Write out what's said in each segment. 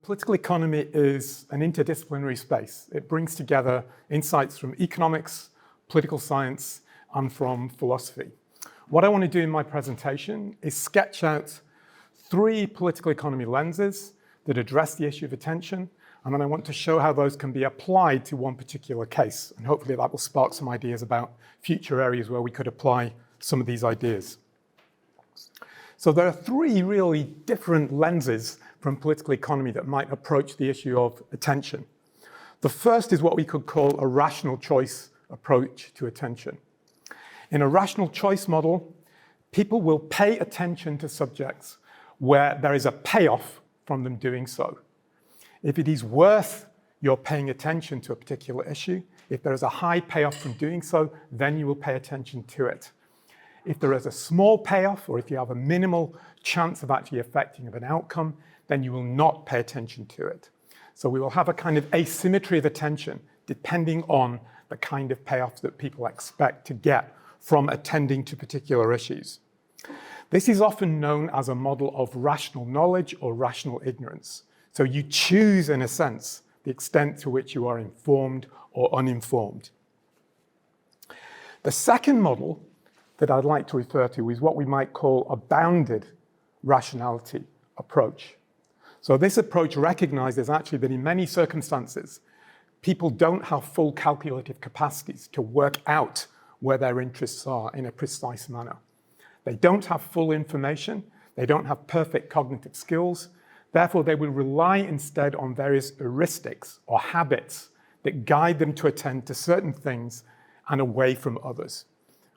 Political economy is an interdisciplinary space. It brings together insights from economics, political science, and from philosophy. What I want to do in my presentation is sketch out 3 political economy lenses that address the issue of attention, and then I want to show how those can be applied to one particular case. And hopefully that will spark some ideas about future areas where we could apply some of these ideas. So there are 3 really different lenses from political economy that might approach the issue of attention. The first is what we could call a rational choice approach to attention. In a rational choice model, people will pay attention to subjects where there is a payoff from them doing so. If it is worth your paying attention to a particular issue, if there is a high payoff from doing so, then you will pay attention to it. If there is a small payoff, or if you have a minimal chance of actually affecting an outcome, then you will not pay attention to it. So we will have a kind of asymmetry of attention depending on the kind of payoffs that people expect to get from attending to particular issues. This is often known as a model of rational knowledge or rational ignorance. So you choose, in a sense, the extent to which you are informed or uninformed. The second model that I'd like to refer to is what we might call a bounded rationality approach. So this approach recognizes actually that in many circumstances, people don't have full calculative capacities to work out where their interests are in a precise manner. They don't have full information, they don't have perfect cognitive skills, therefore they will rely instead on various heuristics or habits that guide them to attend to certain things and away from others.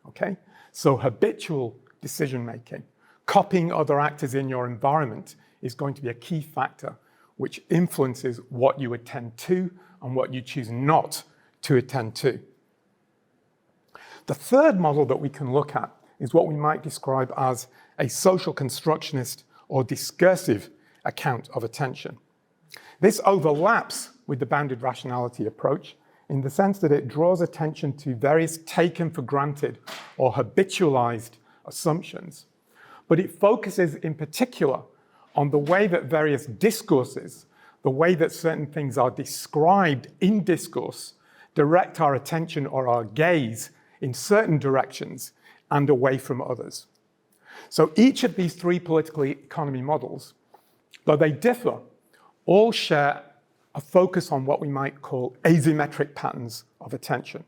Okay? So habitual decision-making, copying other actors in your environment is going to be a key factor which influences what you attend to and what you choose not to attend to. The third model that we can look at is what we might describe as a social constructionist or discursive account of attention. This overlaps with the bounded rationality approach in the sense that it draws attention to various taken for granted or habitualized assumptions, but it focuses in particular on the way that various discourses, the way that certain things are described in discourse, direct our attention or our gaze in certain directions and away from others. So each of these 3 political economy models, though they differ, all share a focus on what we might call asymmetric patterns of attention.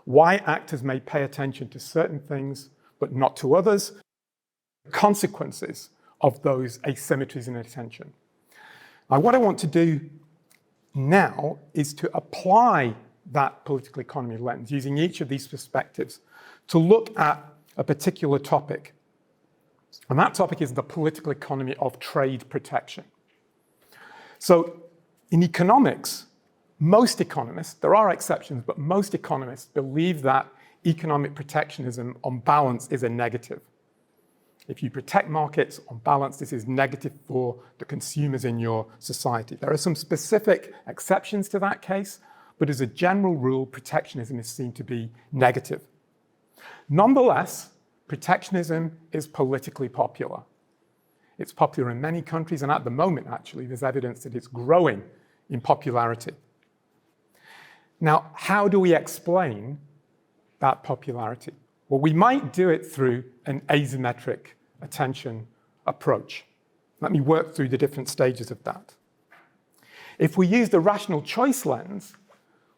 Why actors may pay attention to certain things but not to others, consequences of those asymmetries in attention. Now, what I want to do now is to apply that political economy lens using each of these perspectives to look at a particular topic. And that topic is the political economy of trade protection. So in economics, most economists, there are exceptions, but most economists believe that economic protectionism on balance is a negative. If you protect markets, on balance, this is negative for the consumers in your society. There are some specific exceptions to that case, but as a general rule, protectionism is seen to be negative. Nonetheless, protectionism is politically popular. It's popular in many countries, and at the moment, actually, there's evidence that it's growing in popularity. Now, how do we explain that popularity? Well, we might do it through an asymmetric attention approach. Let me work through the different stages of that. If we use the rational choice lens,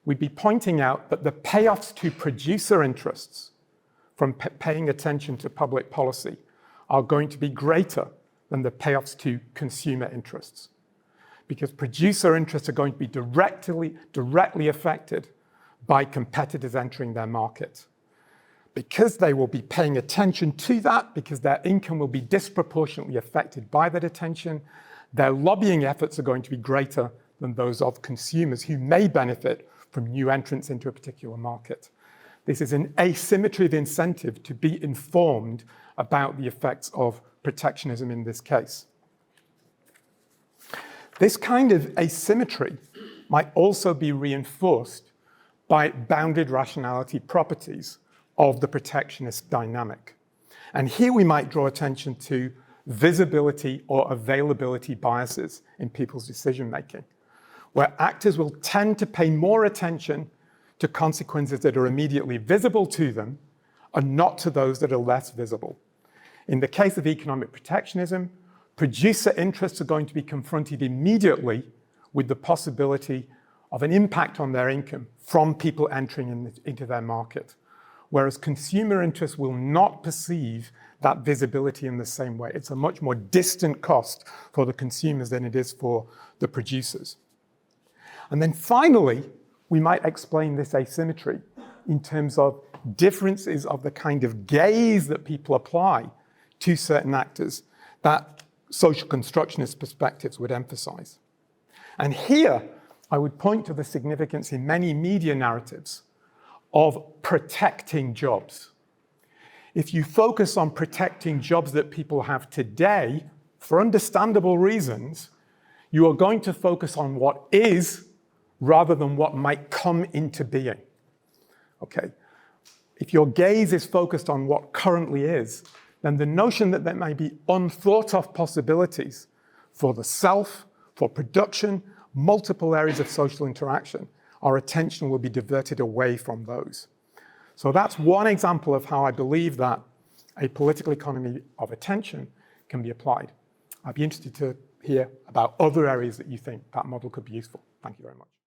we'd be pointing out that the payoffs to producer interests from paying attention to public policy are going to be greater than the payoffs to consumer interests, because producer interests are going to be directly affected by competitors entering their market. Because they will be paying attention to that, because their income will be disproportionately affected by that attention, their lobbying efforts are going to be greater than those of consumers who may benefit from new entrants into a particular market. This is an asymmetry of incentive to be informed about the effects of protectionism in this case. This kind of asymmetry might also be reinforced by bounded rationality properties of the protectionist dynamic. And here we might draw attention to visibility or availability biases in people's decision-making, where actors will tend to pay more attention to consequences that are immediately visible to them and not to those that are less visible. In the case of economic protectionism, producer interests are going to be confronted immediately with the possibility of an impact on their income from people entering into their market, whereas consumer interests will not perceive that visibility in the same way. It's a much more distant cost for the consumers than it is for the producers. And then finally, we might explain this asymmetry in terms of differences of the kind of gaze that people apply to certain actors that social constructionist perspectives would emphasize. And here, I would point to the significance in many media narratives of protecting jobs. If you focus on protecting jobs that people have today, for understandable reasons, you are going to focus on what is rather than what might come into being. Okay? If your gaze is focused on what currently is, then the notion that there may be unthought of possibilities for the self, for production, multiple areas of social interaction, our attention will be diverted away from those. So that's one example of how I believe that a political economy of attention can be applied. I'd be interested to hear about other areas that you think that model could be useful. Thank you very much.